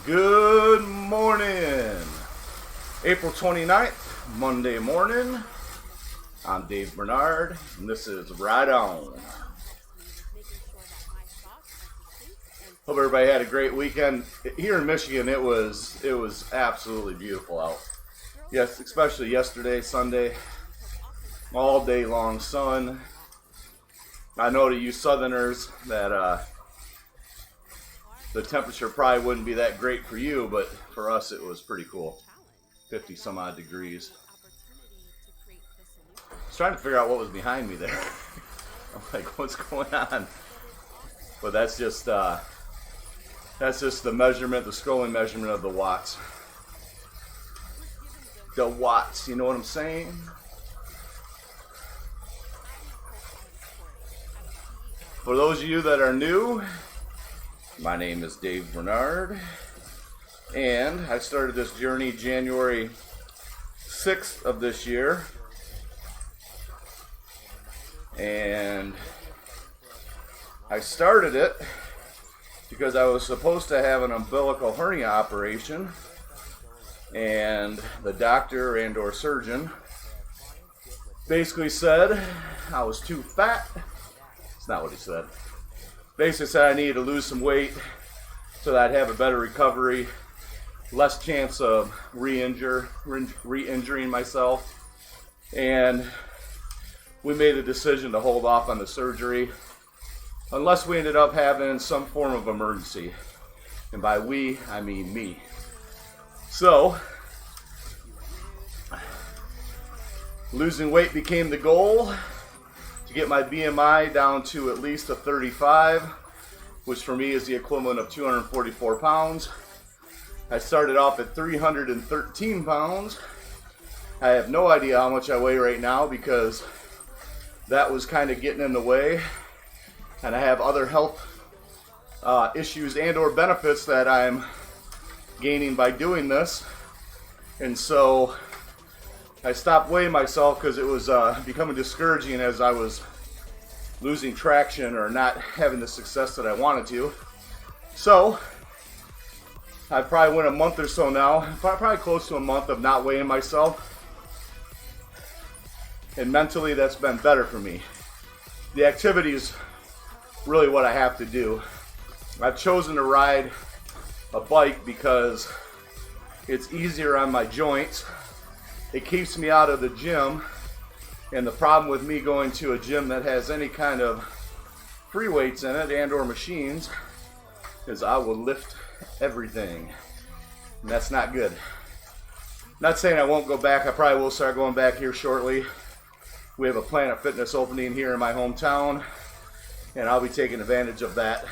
Good morning. April 29th, Monday morning. I'm Dave Bernard, and this is Ride On. Hope everybody had a great weekend. Here in Michigan, it was absolutely beautiful out. Yes, especially yesterday, Sunday. All day long sun. I know to you Southerners that the temperature probably wouldn't be that great for you, but for us it was pretty cool. 50 some odd degrees. I was trying to figure out what was behind me there. I'm like, what's going on? But that's just the measurement, the scrolling measurement of the watts. The watts, you know what I'm saying? For those of you that are new, my name is Dave Bernard, and I started this journey January 6th of this year, and I started it because I was supposed to have an umbilical hernia operation, and the doctor and or surgeon basically said I was too fat. It's not what he said. Basically said I needed to lose some weight so that I'd have a better recovery, less chance of re-injuring myself. And we made the decision to hold off on the surgery unless we ended up having some form of emergency. And by we, I mean me. So, losing weight became the goal. Get my BMI down to at least a 35, which for me is the equivalent of 244 pounds. I started off at 313 pounds. I have no idea how much I weigh right now because that was kind of getting in the way. And I have other health issues and or benefits that I'm gaining by doing this. And so I stopped weighing myself because it was becoming discouraging as I was losing traction or not having the success that I wanted to. So I probably went a month or so now, probably close to a month of not weighing myself. And mentally that's been better for me. The activity is really what I have to do. I've chosen to ride a bike because it's easier on my joints. It keeps me out of the gym, and the problem with me going to a gym that has any kind of free weights in it and or machines is I will lift everything, and that's not good. Not saying I won't go back. I probably will start going back here shortly. We have a Planet Fitness opening here in my hometown, and I'll be taking advantage of that.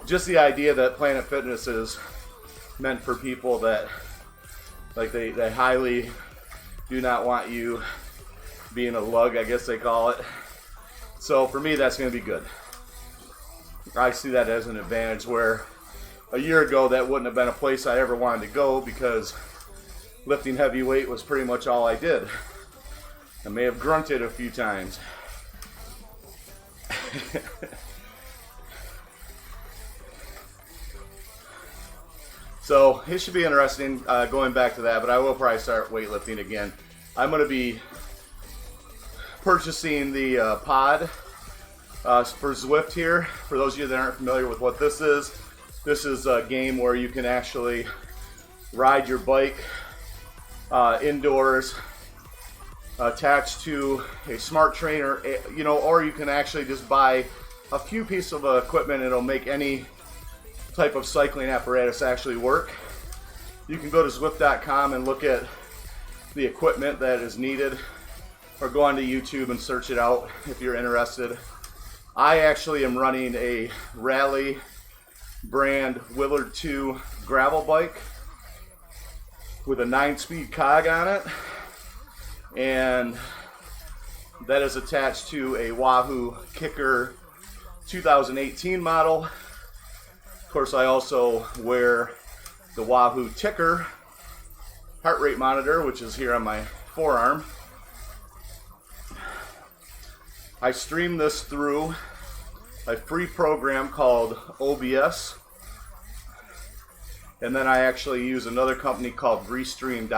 Just the idea that Planet Fitness is meant for people that they highly do not want you being a lug, I guess they call it. So for me, that's going to be good. I see that as an advantage where a year ago that wouldn't have been a place I ever wanted to go because lifting heavy weight was pretty much all I did. I may have grunted a few times. So it should be interesting going back to that, but I will probably start weightlifting again. I'm going to be purchasing the pod for Zwift here. For those of you that aren't familiar with what this is a game where you can actually ride your bike indoors attached to a smart trainer, or you can actually just buy a few pieces of equipment and it'll make any type of cycling apparatus actually work. You can go to Zwift.com and look at the equipment that is needed, or go onto YouTube and search it out if you're interested. I actually am running a Raleigh brand Willard 2 gravel bike with a 9-speed cog on it, and that is attached to a Wahoo Kickr 2018 model. Of course, I also wear the Wahoo Kickr heart rate monitor, which is here on my forearm. I stream this through a free program called OBS, And then I actually use another company called Restream.io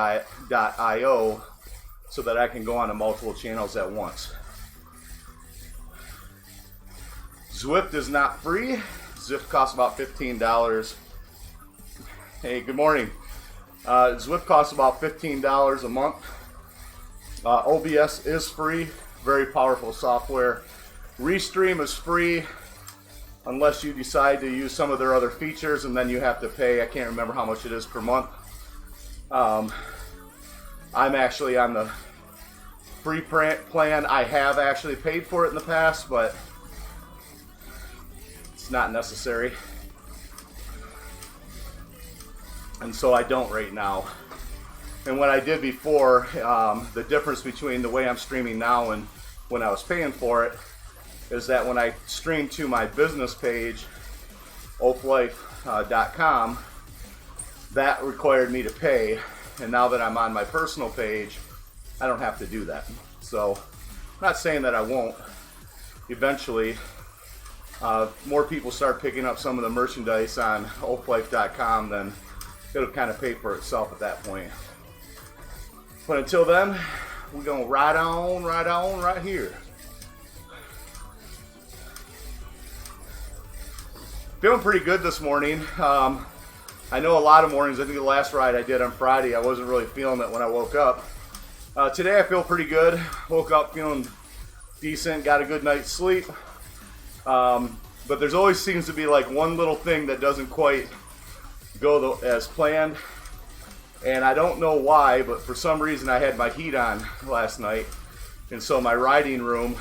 so that I can go on to multiple channels at once. Zwift is not free. Zwift costs about $15. Hey, good morning. Zwift costs about $15 a month. OBS is free, very powerful software. Restream is free unless you decide to use some of their other features, and then you have to pay. I can't remember how much it is per month. I'm actually on the free plan. I have actually paid for it in the past, but it's not necessary. And so I don't right now. And what I did before, the difference between the way I'm streaming now and when I was paying for it, is that when I stream to my business page, oaflife.com, that required me to pay. And now that I'm on my personal page, I don't have to do that. So I'm not saying that I won't. Eventually, more people start picking up some of the merchandise on oaflife.com, then it'll kind of pay for itself at that point. But until then, we're going to ride on right here. Feeling pretty good this morning. I know a lot of mornings, I think the last ride I did on Friday, I wasn't really feeling it when I woke up. Today I feel pretty good. Woke up feeling decent, got a good night's sleep. But there's always seems to be like one little thing that doesn't quite go as planned. And I don't know why, but for some reason I had my heat on last night. And so my riding room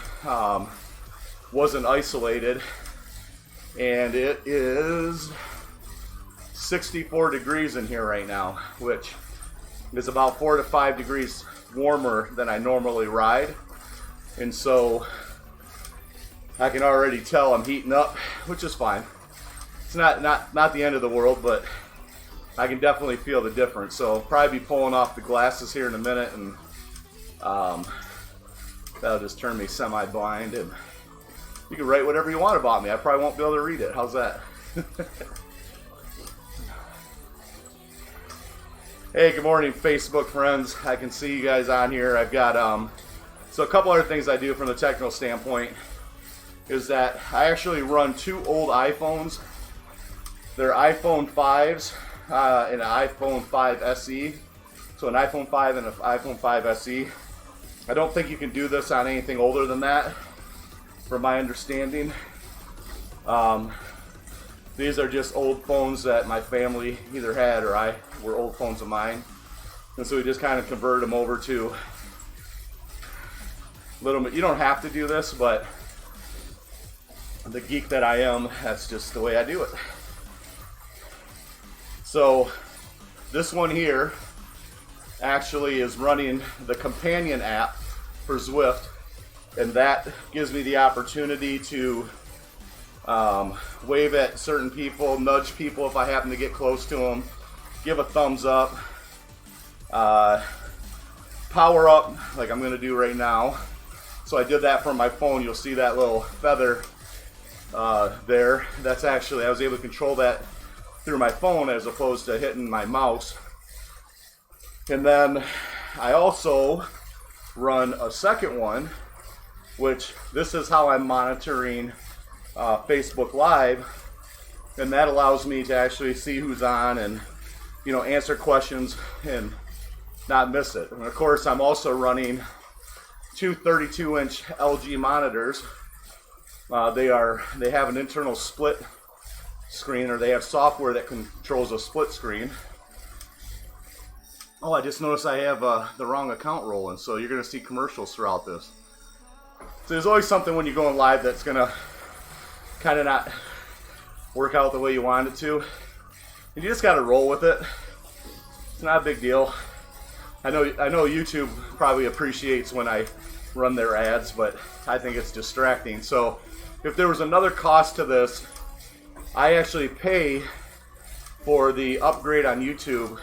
wasn't isolated. And it is 64 degrees in here right now, which is about 4 to 5 degrees warmer than I normally ride. And so I can already tell I'm heating up, which is fine. It's not the end of the world, but I can definitely feel the difference. So I'll probably be pulling off the glasses here in a minute, and that'll just turn me semi-blind, and you can write whatever you want about me. I probably won't be able to read it. How's that? Hey, good morning, Facebook friends. I can see you guys on here. I've got so a couple other things I do from the technical standpoint is that I actually run 2 old iPhones. They're iPhone 5s and an iPhone 5 SE. So an iPhone 5 and an iPhone 5 SE. I don't think you can do this on anything older than that, from my understanding. These are just old phones that my family either had or were old phones of mine. And so we just kind of converted them over to little bit. You don't have to do this, but the geek that I am, that's just the way I do it. So this one here actually is running the companion app for Zwift, and that gives me the opportunity to wave at certain people, nudge people if I happen to get close to them, give a thumbs up, power up like I'm going to do right now. So I did that from my phone. You'll see that little feather there. That's actually, I was able to control that through my phone as opposed to hitting my mouse. And then I also run a second one, which this is how I'm monitoring Facebook Live, and that allows me to actually see who's on and, you know, answer questions and not miss it. And of course, I'm also running 2 32-inch LG monitors. They have an internal split screen, or they have software that controls a split screen. Oh, I just noticed I have the wrong account rolling, so you're going to see commercials throughout this. So there's always something when you're going live that's going to kind of not work out the way you want it to. And you just got to roll with it. It's not a big deal. I know YouTube probably appreciates when I run their ads, but I think it's distracting. So if there was another cost to this, I actually pay for the upgrade on YouTube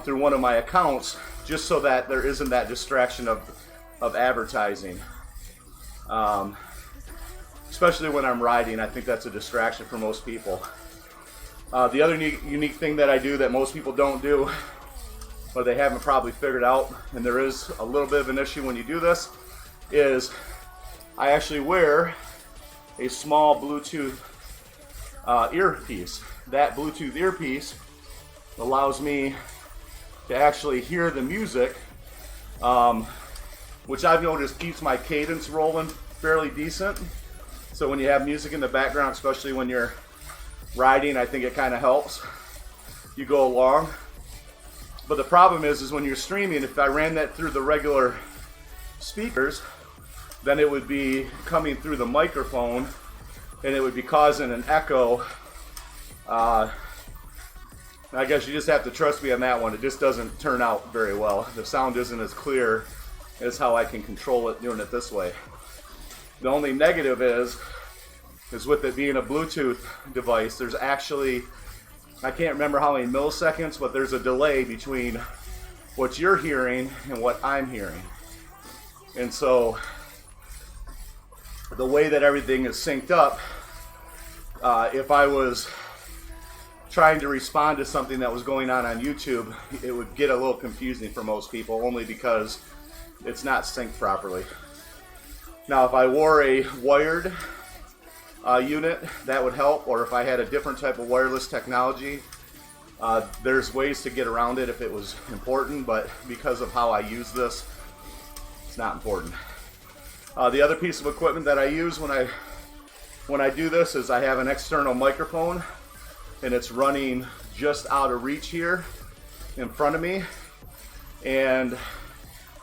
through one of my accounts, just so that there isn't that distraction of advertising. Especially when I'm riding, I think that's a distraction for most people. The other unique thing that I do that most people don't do, or they haven't probably figured out, and there is a little bit of an issue when you do this, is I actually wear a small Bluetooth earpiece. That Bluetooth earpiece allows me to actually hear the music, which I've noticed keeps my cadence rolling fairly decent. So when you have music in the background, especially when you're riding, I think it kind of helps you go along. But the problem is when you're streaming, if I ran that through the regular speakers, then it would be coming through the microphone and it would be causing an echo. I guess you just have to trust me on that one. It just doesn't turn out very well. The sound isn't as clear as how I can control it doing it this way. The only negative is with it being a Bluetooth device, there's actually, I can't remember how many milliseconds, but there's a delay between what you're hearing and what I'm hearing. And so the way that everything is synced up, if I was trying to respond to something that was going on YouTube, it would get a little confusing for most people, only because it's not synced properly. Now, if I wore a wired unit, that would help, or if I had a different type of wireless technology, there's ways to get around it if it was important, but because of how I use this, it's not important. The other piece of equipment that I use when I do this is I have an external microphone, and it's running just out of reach here in front of me, and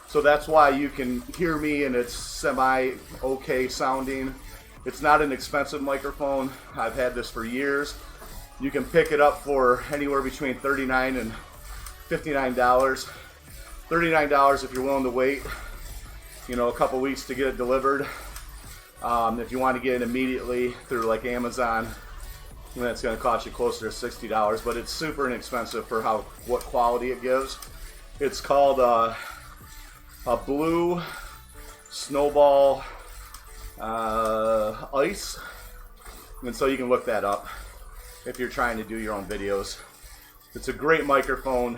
so that's why you can hear me and it's semi-okay sounding. It's not an expensive microphone. I've had this for years. You can pick it up for anywhere between $39 and $59. $39 if you're willing to wait, a couple weeks to get it delivered. If you want to get it immediately through like Amazon, then it's going to cost you closer to $60, but it's super inexpensive for what quality it gives. It's called a Blue Snowball Ice, and so you can look that up if you're trying to do your own videos. It's a great microphone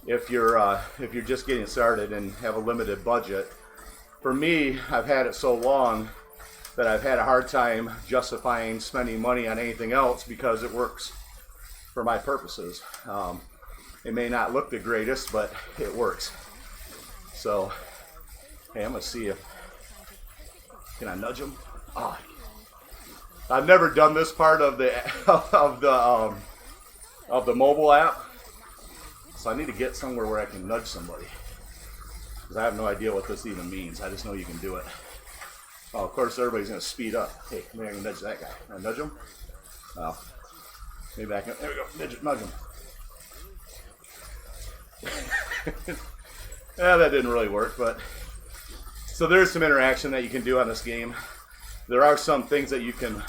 if you're just getting started and have a limited budget. For me, I've had it so long that I've had a hard time justifying spending money on anything else because it works for my purposes. It may not look the greatest, but it works. So, hey, I'm gonna see if, can I nudge him? Oh, I've never done this part of the mobile app, so I need to get somewhere where I can nudge somebody, because I have no idea what this even means. I just know you can do it. Oh, of course, everybody's gonna speed up. Hey, maybe I can nudge that guy. Can I nudge him? Oh, maybe I can. There we go. Nudge him. Yeah, that didn't really work, but so there's some interaction that you can do on this game. There are some things that you can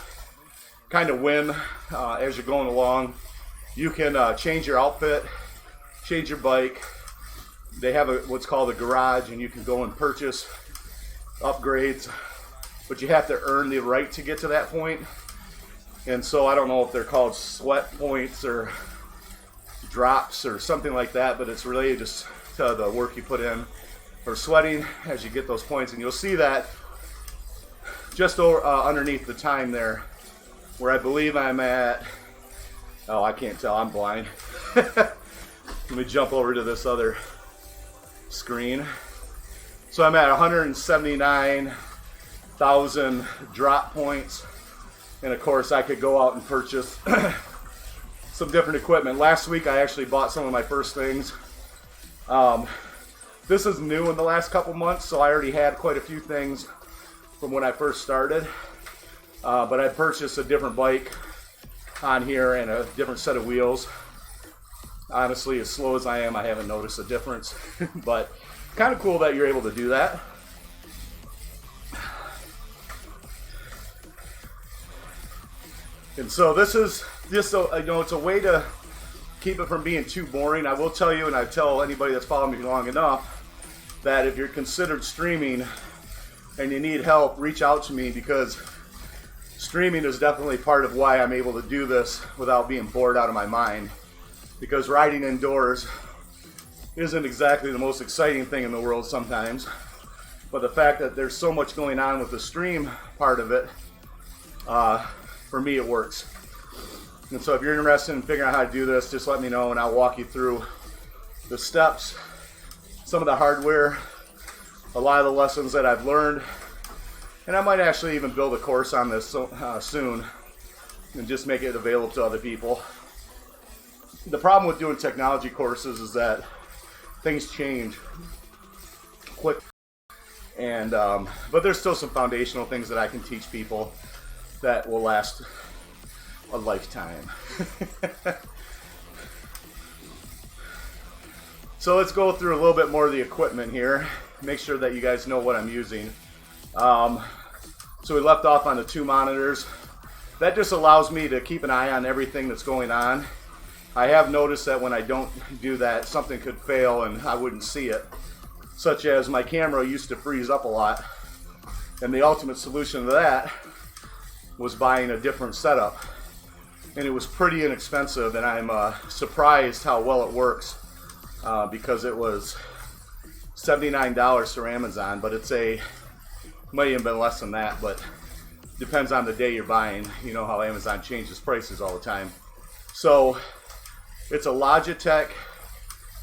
kind of win as you're going along. You can change your outfit, change your bike. They have what's called a garage, and you can go and purchase upgrades, but you have to earn the right to get to that point. And so I don't know if they're called sweat points or drops or something like that, but it's related just to the work you put in for sweating as you get those points. And you'll see that just underneath the time there, where I believe I'm at, oh, I can't tell, I'm blind. Let me jump over to this other screen. So I'm at 179,000 drop points, and of course I could go out and purchase some different equipment. Last week I actually bought some of my first things. This is new in the last couple months, so I already had quite a few things from when I first started, but I purchased a different bike on here and a different set of wheels. Honestly, as slow as I am, I haven't noticed a difference, but kind of cool that you're able to do that. And so this is just it's a way to keep it from being too boring. I will tell you, and I tell anybody that's followed me long enough, that if you're considered streaming and you need help, reach out to me, because streaming is definitely part of why I'm able to do this without being bored out of my mind, because riding indoors isn't exactly the most exciting thing in the world sometimes, but the fact that there's so much going on with the stream part of it, for me it works. And so if you're interested in figuring out how to do this, just let me know and I'll walk you through the steps, some of the hardware, a lot of the lessons that I've learned, and I might actually even build a course on this soon and just make it available to other people. The problem with doing technology courses is that things change quick, and but there's still some foundational things that I can teach people that will last a lifetime. So let's go through a little bit more of the equipment here, make sure that you guys know what I'm using. So we left off on the 2 monitors. That just allows me to keep an eye on everything that's going on. I have noticed that when I don't do that, something could fail and I wouldn't see it. Such as my camera used to freeze up a lot, and the ultimate solution to that was buying a different setup. And it was pretty inexpensive, and I'm surprised how well it works, because it was $79 through Amazon, but might even been less than that, but depends on the day you're buying. You know how Amazon changes prices all the time. So it's a Logitech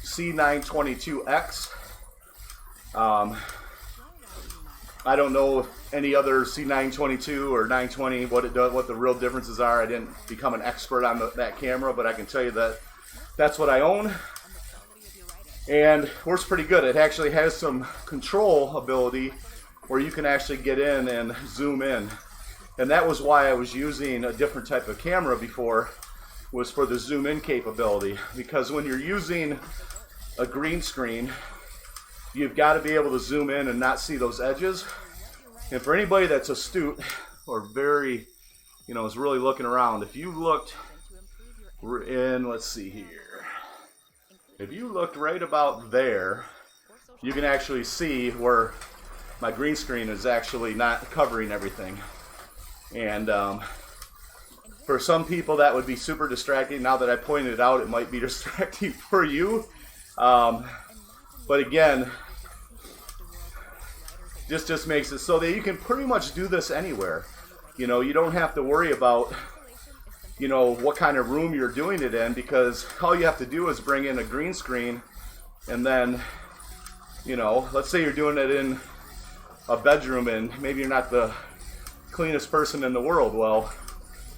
C922X. I don't know if any other C922 or 920 what it does, what the real differences are. I didn't become an expert on that camera, but I can tell you that that's what I own, and works pretty good. It actually has some control ability where you can actually get in and zoom in, and that was why I was using a different type of camera before, was for the zoom in capability, because when you're using a green screen, you've got to be able to zoom in and not see those edges. And for anybody that's astute or very, is really looking around, if you looked in, let's see here, if you looked right about there, you can actually see where my green screen is actually not covering everything. And for some people that would be super distracting. Now that I pointed it out, it might be distracting for you. But again, this just makes it so that you can pretty much do this anywhere. You don't have to worry about, what kind of room you're doing it in, because all you have to do is bring in a green screen, and then, let's say you're doing it in a bedroom and maybe you're not the cleanest person in the world. Well,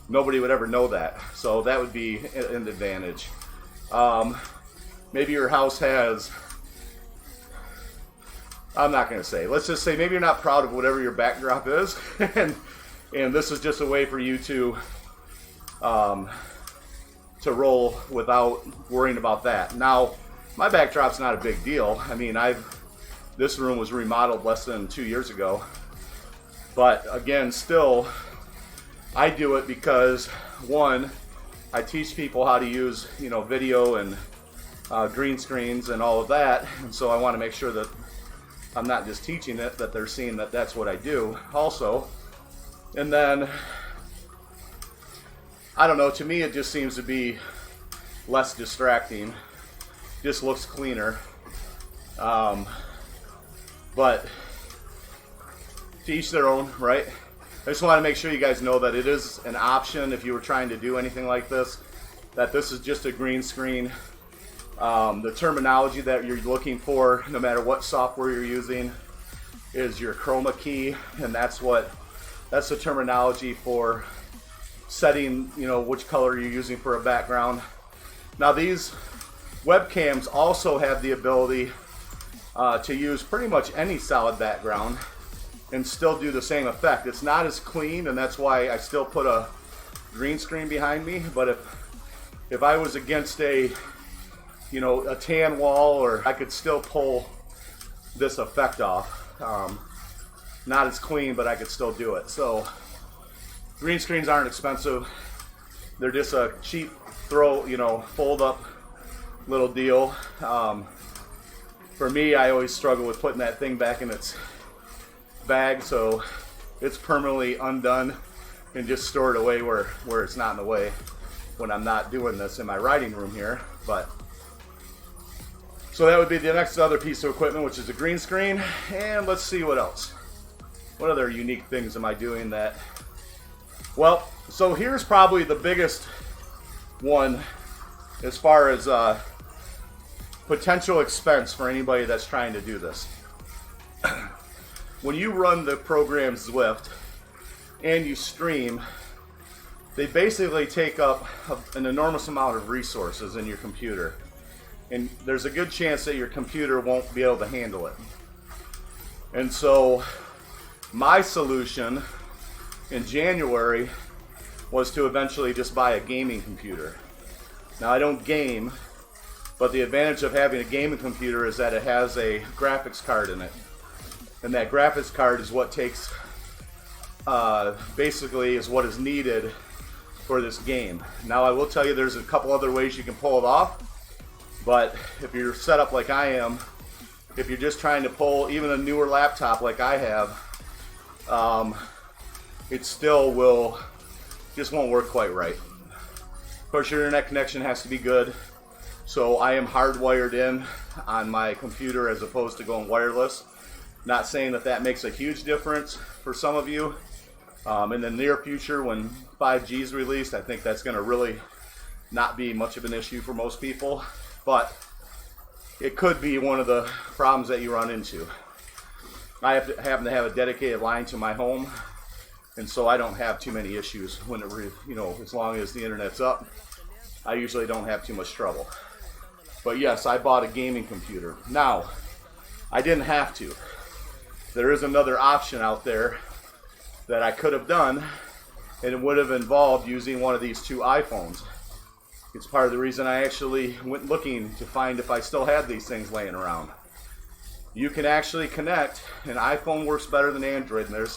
nobody would ever know that. So that would be an advantage. Maybe your house has, I'm not going to say, let's just say maybe you're not proud of whatever your backdrop is, and this is just a way for you to roll without worrying about that. Now, my backdrop's not a big deal. I mean, this room was remodeled less than 2 years ago, but again, still, I do it because, one, I teach people how to use, video and green screens and all of that, and so I want to make sure that I'm not just teaching it, that they're seeing that that's what I do also. And then, I don't know, to me it just seems to be less distracting, just looks cleaner. But to each their own, right? I just want to make sure you guys know that it is an option if you were trying to do anything like this, that this is just a green screen. The terminology that you're looking for, no matter what software you're using, is your chroma key, and that's the terminology for setting, which color you're using for a background. Now these webcams also have the ability to use pretty much any solid background and still do the same effect. It's not as clean, and that's why I still put a green screen behind me. But if I was against a tan wall, or I could still pull this effect off. Not as clean, but I could still do it. So green screens aren't expensive. They're just a cheap fold up little deal. For me, I always struggle with putting that thing back in its bag, so it's permanently undone and just store it away where it's not in the way when I'm not doing this in my riding room here. But so that would be the next other piece of equipment, which is a green screen. And let's see what else. What other unique things am I doing that? Well, so here's probably the biggest one as far as potential expense for anybody that's trying to do this. When you run the program Zwift and you stream, they basically take up an enormous amount of resources in your computer. And there's a good chance that your computer won't be able to handle it. And so my solution in January was to eventually just buy a gaming computer. Now, I don't game, but the advantage of having a gaming computer is that it has a graphics card in it. And that graphics card is what takes, basically is what is needed for this game. Now, I will tell you there's a couple other ways you can pull it off, but if you're set up like I am, if you're just trying to pull even a newer laptop like I have, it still just won't work quite right. Of course, your internet connection has to be good, so I am hardwired in on my computer as opposed to going wireless. Not saying that that makes a huge difference for some of you. In the near future, when 5G is released, I think that's going to really not be much of an issue for most people, but it could be one of the problems that you run into. I happen to have a dedicated line to my home, and so I don't have too many issues when as long as the internet's up, I usually don't have too much trouble. But yes, I bought a gaming computer. Now, I didn't have to. There is another option out there that I could have done, and it would have involved using one of these two iPhones. It's part of the reason I actually went looking to find if I still had these things laying around. You can actually connect, and iPhone works better than Android, and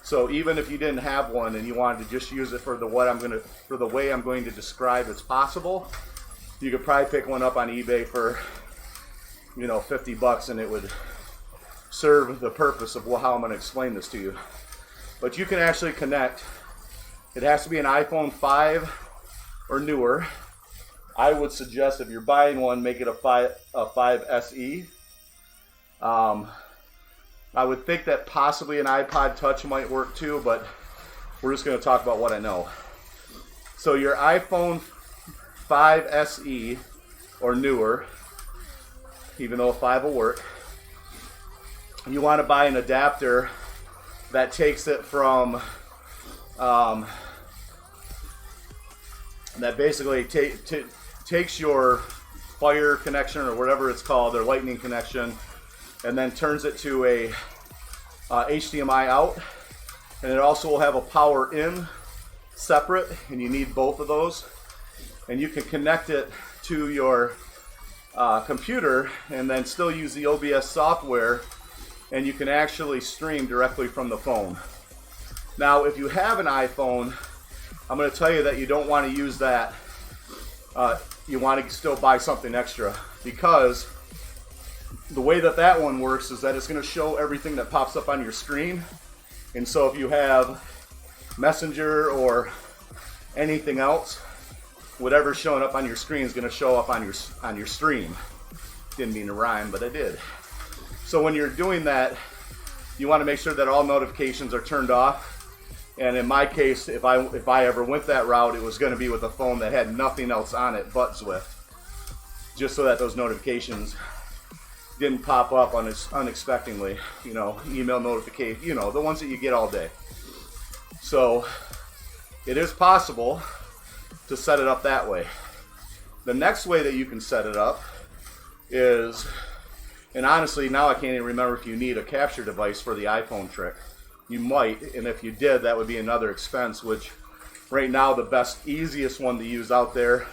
so even if you didn't have one and you wanted to just use it for the way I'm going to describe it's possible, you could probably pick one up on eBay for $50, and it would serve the purpose of how I'm going to explain this to you. But you can actually connect. It has to be an iPhone 5 or newer. I would suggest if you're buying one, make it a 5 SE. I would think that possibly an iPod Touch might work too, but we're just going to talk about what I know. So your iPhone 5 SE or newer, even though a 5 will work, you want to buy an adapter that takes it from, that basically takes your Fire connection or whatever it's called, their Lightning connection, and then turns it to a HDMI out, and it also will have a power in separate, and you need both of those, and you can connect it to your computer and then still use the OBS software, and you can actually stream directly from the phone. Now, if you have an iPhone, I'm going to tell you that you don't want to use that. You want to still buy something extra, because the way that one works is that it's going to show everything that pops up on your screen. And so if you have Messenger or anything else, whatever's showing up on your screen is going to show up on your stream. Didn't mean to rhyme, but I did. So when you're doing that, you want to make sure that all notifications are turned off. And in my case, if I ever went that route, it was going to be with a phone that had nothing else on it but Zwift, just so that those notifications didn't pop up unexpectedly. Email notification, the ones that you get all day. So it is possible to set it up that way. The next way that you can set it up is, and honestly, now I can't even remember if you need a capture device for the iPhone trick. You might, and if you did, that would be another expense, which right now the best, easiest one to use out there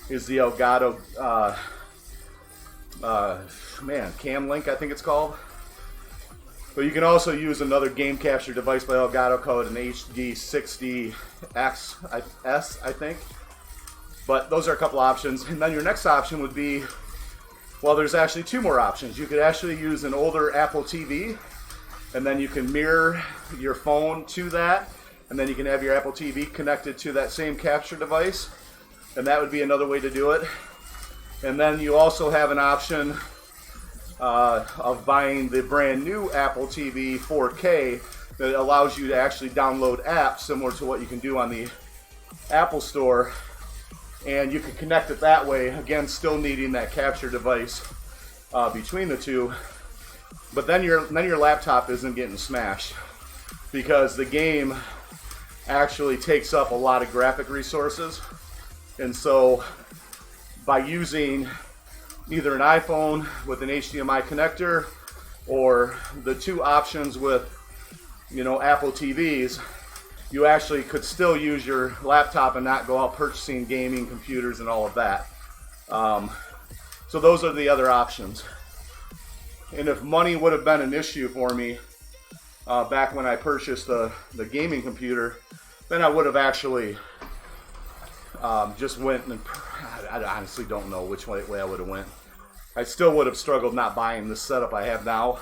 is the Elgato, Cam Link, I think it's called. But you can also use another game capture device by Elgato called an HD60S, I think. But those are a couple options. And then your next option would be, well, there's actually two more options. You could actually use an older Apple TV, and then you can mirror your phone to that, and then you can have your Apple TV connected to that same capture device, and that would be another way to do it. And then you also have an option of buying the brand new Apple TV 4K that allows you to actually download apps similar to what you can do on the Apple Store, and you can connect it that way, again still needing that capture device between the two. But then your laptop isn't getting smashed, because the game actually takes up a lot of graphic resources. And so by using either an iPhone with an HDMI connector or the two options with, you know, Apple TVs, you actually could still use your laptop and not go out purchasing gaming computers and all of that. So those are the other options. And if money would have been an issue for me back when I purchased the gaming computer, then I would have actually just went and I honestly don't know which way I would have went. I still would have struggled not buying the setup I have now,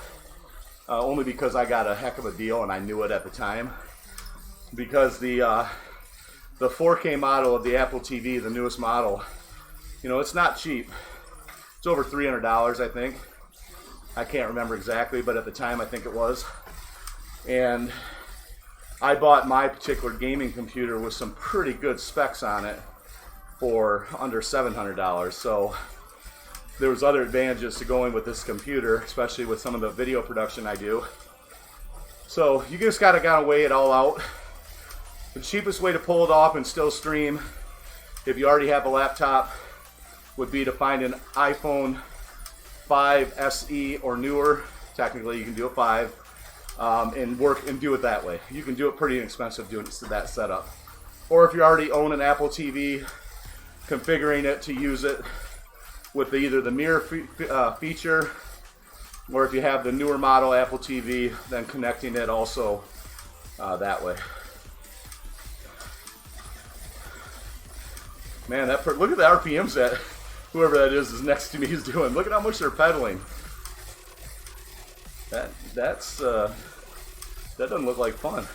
only because I got a heck of a deal and I knew it at the time. Because the 4K model of the Apple TV, the newest model, you know, it's not cheap. It's over $300, I think. I can't remember exactly, but at the time I think it was. And I bought my particular gaming computer with some pretty good specs on it for under $700. So there was other advantages to going with this computer, especially with some of the video production I do. So you just gotta weigh it all out. The cheapest way to pull it off and still stream, if you already have a laptop, would be to find an iPhone 5 SE or newer. Technically, you can do a 5 and work and do it that way. You can do it pretty inexpensive doing that setup. Or if you already own an Apple TV, configuring it to use it with either the mirror feature, or if you have the newer model Apple TV, then connecting it also that way. Man, look at the RPMs that whoever that is next to me is doing. Look at how much they're pedaling. That doesn't look like fun.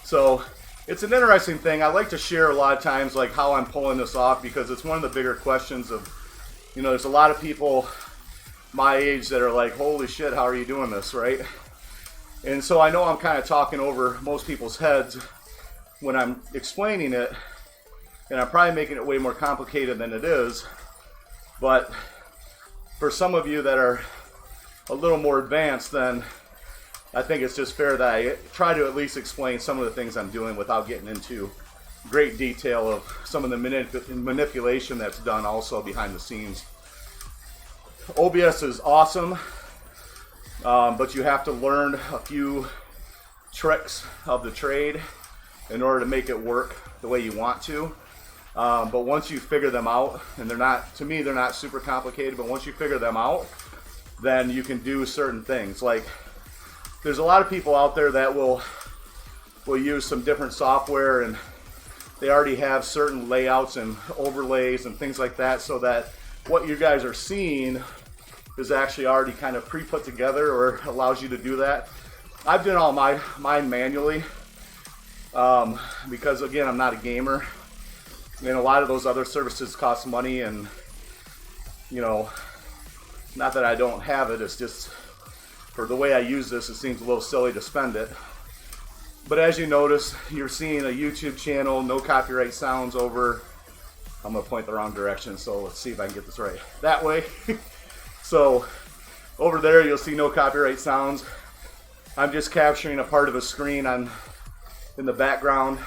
So it's an interesting thing. I like to share a lot of times like how I'm pulling this off, because it's one of the bigger questions of, you know, there's a lot of people my age that are like, holy shit, how are you doing this, right? And so I know I'm kind of talking over most people's heads when I'm explaining it, and I'm probably making it way more complicated than it is. But for some of you that are a little more advanced, then I think it's just fair that I try to at least explain some of the things I'm doing without getting into great detail of some of the manipulation that's done also behind the scenes. OBS is awesome, but you have to learn a few tricks of the trade in order to make it work the way you want to. But once you figure them out, and they're not, to me, they're not super complicated, but once you figure them out, then you can do certain things. Like, there's a lot of people out there that will use some different software, and they already have certain layouts and overlays and things like that, so that what you guys are seeing is actually already kind of pre-put together, or allows you to do that. I've done all mine manually, because again, I'm not a gamer, and a lot of those other services cost money, and you know, not that I don't have it, it's just for the way I use this, it seems a little silly to spend it. But as you notice, you're seeing a YouTube channel, no copyright sounds over, I'm gonna point the wrong direction, so let's see if I can get this right. That way. So over there you'll see no copyright sounds. I'm just capturing a part of a screen in the background,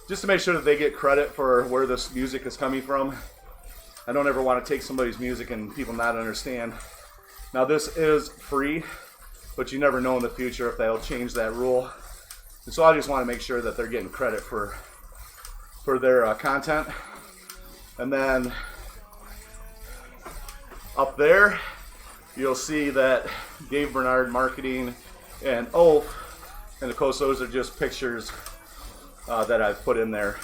just to make sure that they get credit for where this music is coming from. I don't ever want to take somebody's music and people not understand. Now this is free, but you never know in the future if they'll change that rule. And so I just want to make sure that they're getting credit for their content. And then up there, you'll see that Dave Bernard Marketing and Oath, and of course those are just pictures that I've put in there.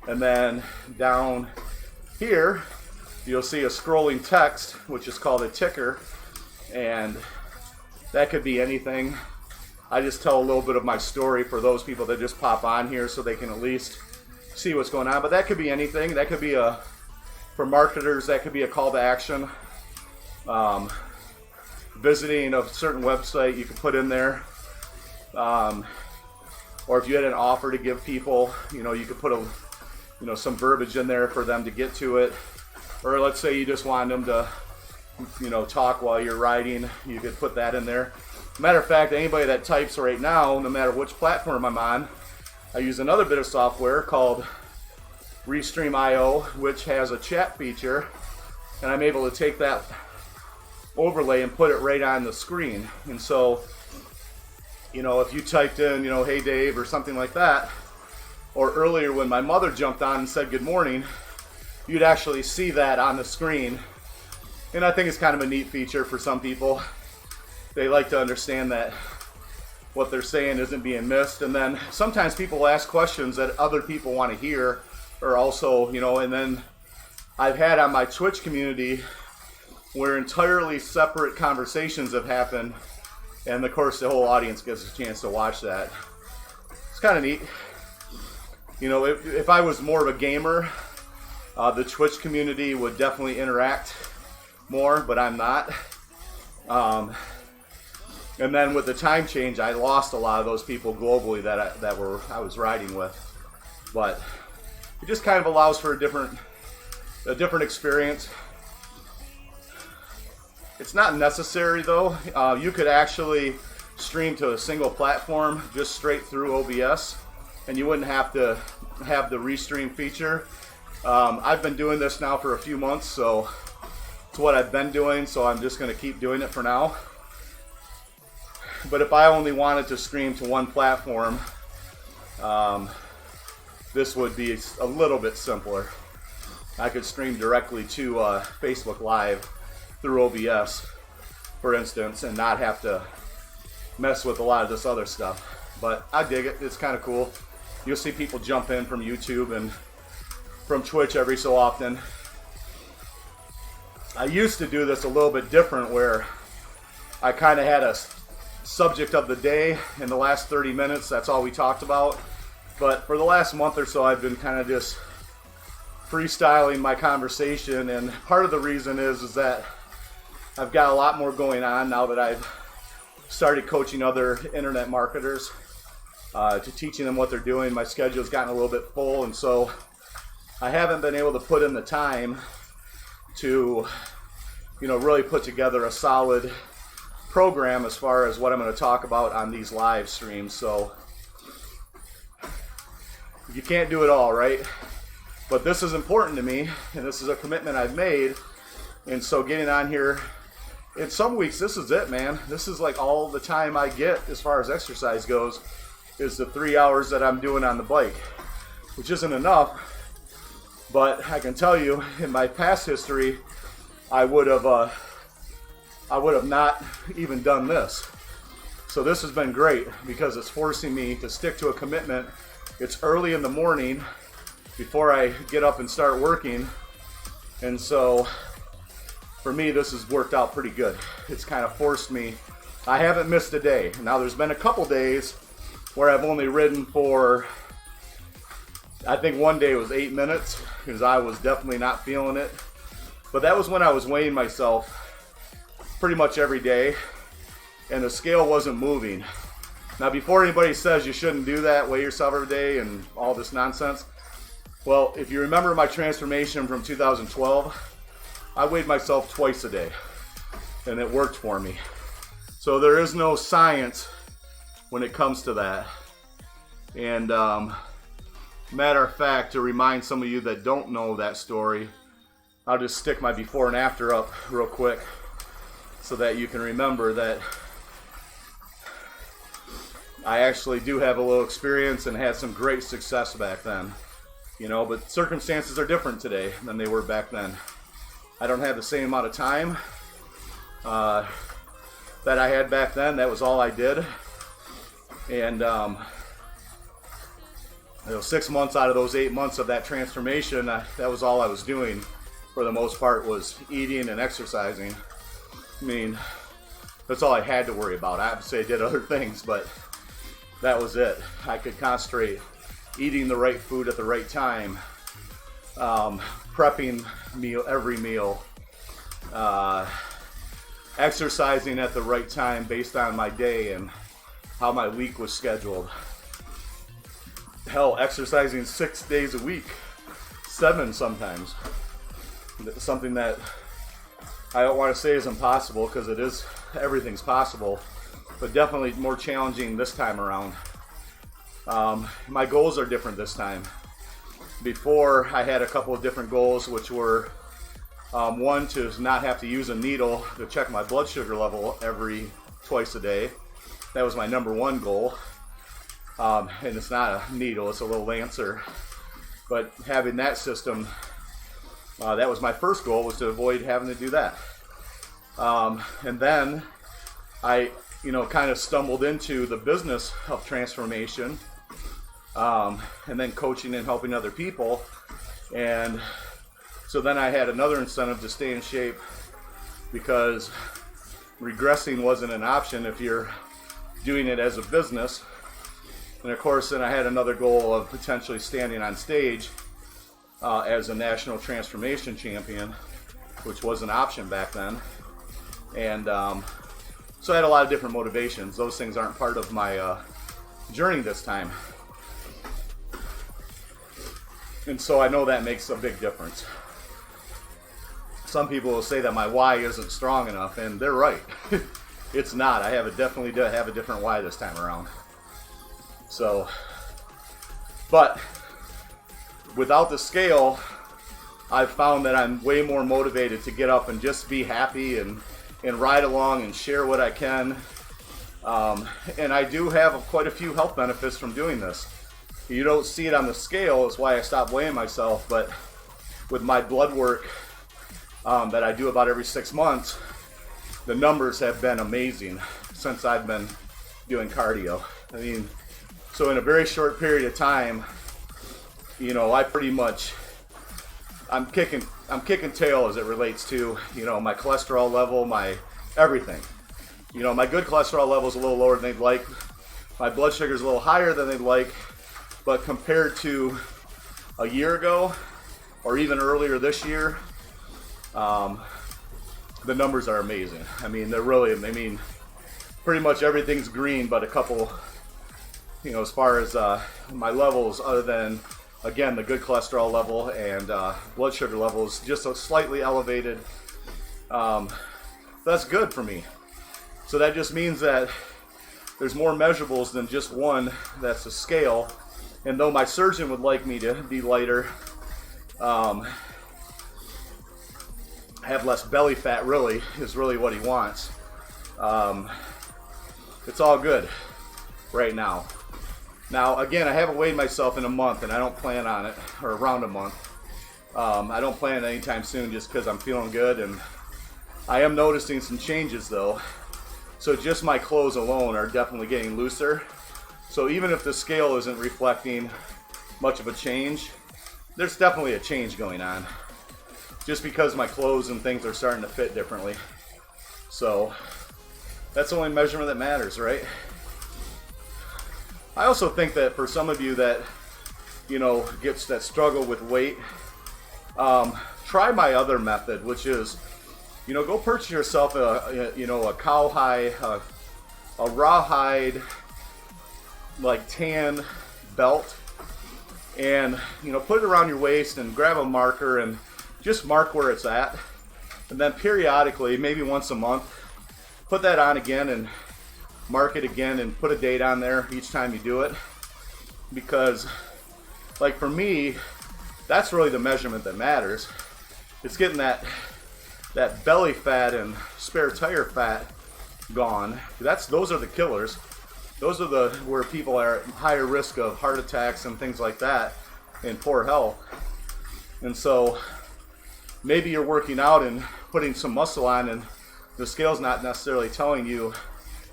And then down here, you'll see a scrolling text, which is called a ticker, and That could be anything. I just tell a little bit of my story for those people that just pop on here so they can at least see what's going on. But that could be anything. That could be for marketers, that could be a call to action. Visiting a certain website, you could put in there. Or if you had an offer to give people, you could put some verbiage in there for them to get to it. Or let's say you just want them to, talk while you're riding, you could put that in there. Matter of fact, anybody that types right now, no matter which platform I'm on, I use another bit of software called Restream.io, which has a chat feature, and I'm able to take that overlay and put it right on the screen. And so, if you typed in, hey Dave, or something like that, or earlier when my mother jumped on and said good morning, you'd actually see that on the screen. And I think it's kind of a neat feature for some people. They like to understand that what they're saying isn't being missed. And then sometimes people ask questions that other people want to hear, or also, and then I've had on my Twitch community where entirely separate conversations have happened, and of course the whole audience gets a chance to watch that. It's kind of neat. If I was more of a gamer, the Twitch community would definitely interact more, but I'm not. And then with the time change, I lost a lot of those people globally that I was riding with. But it just kind of allows for a different experience. It's not necessary though. You could actually stream to a single platform just straight through OBS, and you wouldn't have to have the restream feature. I've been doing this now for a few months, so it's what I've been doing, so I'm just going to keep doing it for now. But if I only wanted to stream to one platform, this would be a little bit simpler. I could stream directly to Facebook Live through OBS, for instance, and not have to mess with a lot of this other stuff. But I dig it. It's kind of cool. You'll see people jump in from YouTube and from Twitch every so often. I used to do this a little bit different, where I kind of had a subject of the day in the last 30 minutes. That's all we talked about. But for the last month or so, I've been kind of just freestyling my conversation, and part of the reason is that I've got a lot more going on now that I've started coaching other internet marketers, to teaching them what they're doing. My schedule's gotten a little bit full, and so I haven't been able to put in the time to really put together a solid program as far as what I'm going to talk about on these live streams. So you can't do it all, right? But this is important to me, and this is a commitment I've made. And so getting on here, in some weeks, this is it, man. This is like all the time I get as far as exercise goes, is the 3 hours that I'm doing on the bike, which isn't enough. But I can tell you, in my past history, I would have not even done this. So this has been great because it's forcing me to stick to a commitment. It's early in the morning before I get up and start working, and so for me this has worked out pretty good. It's kind of forced me. I haven't missed a day. Now there's been a couple days where I've only ridden for, I think one day was 8 minutes, because I was definitely not feeling it. But that was when I was weighing myself pretty much every day, and the scale wasn't moving. Now, before anybody says you shouldn't do that, weigh yourself every day and all this nonsense, well, if you remember my transformation from 2012, I weighed myself twice a day, and it worked for me. So there is no science when it comes to that. And matter of fact, to remind some of you that don't know that story, I'll just stick my before and after up real quick so that you can remember that I actually do have a little experience and had some great success back then. But circumstances are different today than they were back then. I don't have the same amount of time that I had back then. That was all I did. And 6 months out of those 8 months of that transformation, that was all I was doing for the most part, was eating and exercising. I mean, That's all I had to worry about. Obviously I did other things, but that was it. I could concentrate eating the right food at the right time, prepping every meal, exercising at the right time based on my day and how my week was scheduled. Hell, exercising 6 days a week, 7 sometimes. Something that I don't want to say is impossible, because it is. Everything's possible, but definitely more challenging this time around. My goals are different this time. Before, I had a couple of different goals, which were one, to not have to use a needle to check my blood sugar level twice a day. That was my number one goal. And it's not a needle, it's a little lancer. But having that system, that was my first goal, was to avoid having to do that. And then I, kind of stumbled into the business of transformation, and then coaching and helping other people. And so then I had another incentive to stay in shape, because regressing wasn't an option if you're doing it as a business. And of course, then I had another goal of potentially standing on stage as a national transformation champion, which was an option back then. And so I had a lot of different motivations. Those things aren't part of my journey this time. And so I know that makes a big difference. Some people will say that my why isn't strong enough, and they're right. It's not. I definitely have a different why this time around. So, but without the scale, I've found that I'm way more motivated to get up and just be happy and ride along and share what I can. And I do have quite a few health benefits from doing this. You don't see it on the scale, that's why I stopped weighing myself, but with my blood work that I do about every 6 months, the numbers have been amazing since I've been doing cardio. I mean, so in a very short period of time, I pretty much, I'm kicking tail as it relates to, my cholesterol level, my everything. My good cholesterol level is a little lower than they'd like. My blood sugar is a little higher than they'd like. But compared to a year ago, or even earlier this year, the numbers are amazing. I mean, pretty much everything's green, but a couple, as far as my levels, other than, again, the good cholesterol level and blood sugar levels just so slightly elevated. That's good for me. So that just means that there's more measurables than just one that's a scale. And though my surgeon would like me to be lighter, have less belly fat, really, is really what he wants. It's all good right now. Now, again, I haven't weighed myself in a month, and I don't plan on it, or around a month. I don't plan it anytime soon, just because I'm feeling good, and I am noticing some changes, though. So just my clothes alone are definitely getting looser. So even if the scale isn't reflecting much of a change, there's definitely a change going on. Just because my clothes and things are starting to fit differently. So that's the only measurement that matters, right? I also think that for some of you that, that struggle with weight, try my other method, which is, go purchase yourself a cowhide, a rawhide, like tan belt, and put it around your waist and grab a marker and just mark where it's at, and then periodically, maybe once a month, put that on again and mark it again and put a date on there each time you do it. Because, like, for me, that's really the measurement that matters. It's getting that belly fat and spare tire fat gone. Those are the killers. Those are where people are at higher risk of heart attacks and things like that, and poor health. And so maybe you're working out and putting some muscle on, and the scale's not necessarily telling you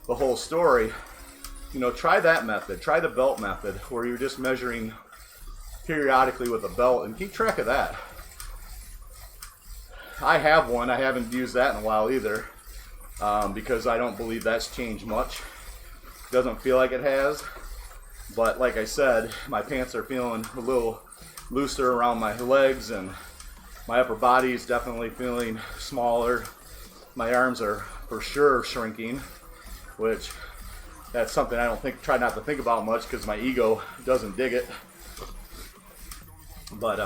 the whole story. Try that method. Try the belt method, where you're just measuring periodically with a belt, and keep track of that. I have one. I haven't used that in a while either. because I don't believe that's changed much. Doesn't feel like it has, but like I said, my pants are feeling a little looser around my legs, and my upper body is definitely feeling smaller. My arms are for sure shrinking, which that's something I try not to think about much because my ego doesn't dig it. But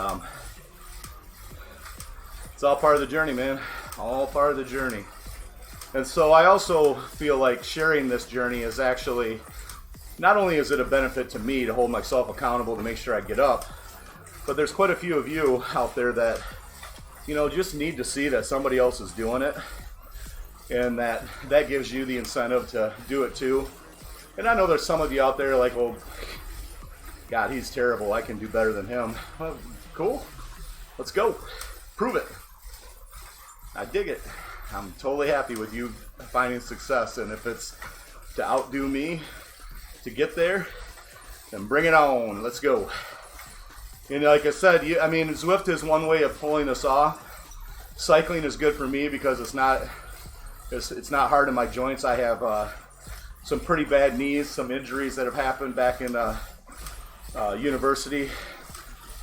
it's all part of the journey, man. All part of the journey. And so I also feel like sharing this journey is actually, not only is it a benefit to me to hold myself accountable to make sure I get up, but there's quite a few of you out there that, you know, just need to see that somebody else is doing it, and that gives you the incentive to do it too. And I know there's some of you out there like, well, God, he's terrible, I can do better than him. Well, cool, let's go, prove it. I dig it. I'm totally happy with you finding success, and if it's to outdo me to get there, then bring it on. Let's go. And like I said, Zwift is one way of pulling this off. Cycling is good for me because it's not hard on my joints. I have some pretty bad knees, some injuries that have happened back in university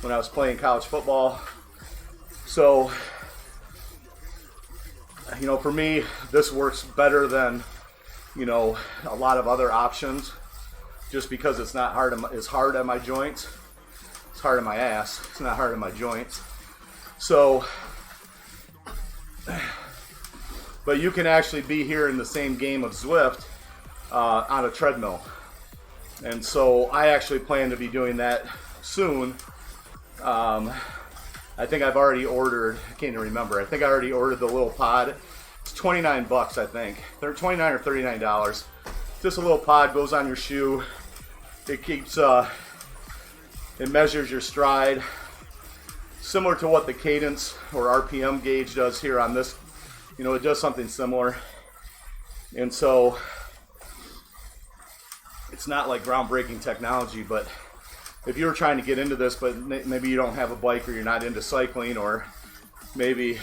when I was playing college football. So, you know, for me, this works better than, you know, a lot of other options, just because it's not hard. It's hard on my joints. It's hard on my ass. It's not hard on my joints. So, but you can actually be here in the same game of Zwift on a treadmill. And so I actually plan to be doing that soon. I think I've already ordered, I can't even remember. I think I already ordered the little pod. It's $29, I think. They're $29 or $39. Just a little pod, goes on your shoe. It keeps, it measures your stride. Similar to what the cadence or RPM gauge does here on this. You know, it does something similar. And so, it's not like groundbreaking technology, but if you were trying to get into this, but maybe you don't have a bike, or you're not into cycling, or maybe